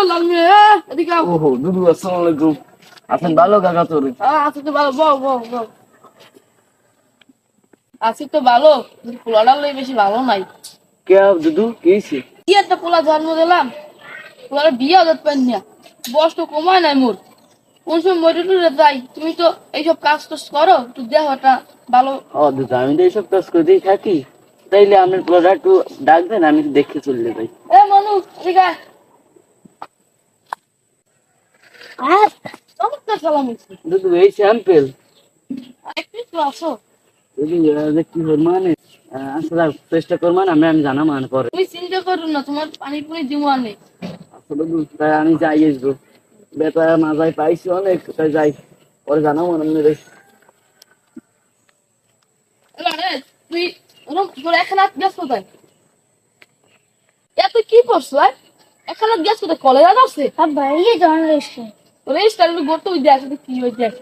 লাল মেয়ে এদিকে আও। ওহো দুদু আসসালামু আলাইকুম। আছেন ভালো কাকা তোর? আছি তো ভালো, বউ বউ বউ আছি তো ভালো, কিন্তু পোলাটার লই বেশি ভালো নাই। কে দুদু কি হইছে? কি একটা পোলা জন্ম দিলাম, পোলার বিয়ে হতে পারি না, বয়স তো কমায় নাই মোর। কোন সময় মরে টরে যাই, তুমি তো এইসব কাজ টাজ করো, একটু দেহটা ভালো। ও দুদু আমি তো এইসব কাজ করতেই থাকি, তাইলে আপনার পোলাটা একটু ডাক দেন, আমি একটু দেখে চললে ভাই। এ মনু এদিকে আয়। চমৎকার সালাম হয়েছে, দুদু এই স্যাম্পেল একটু আসো। দুদু যে কি হর মানে আসলে চেষ্টা করবেন, আমি জানা মানে পরে। তুমি চিন্তা করো না, তোমার পানি পুনি দিব আনে। আসলে দুদু তাই আমি যাই আসবো, বেটা মাজায় পাইছি অনেক, তাই যাই পরে জানাবো আপনাদের। এবারে তুই ওরম তোর এখানে গ্যাস কোথায়? এত কি করছো? এখানে গ্যাস কোথায়? কলেরা আছে? আব্বা এই যে জার্নালিস্ট রেজিস্টার গড়তে ওই দেখ কি ওই দেখ।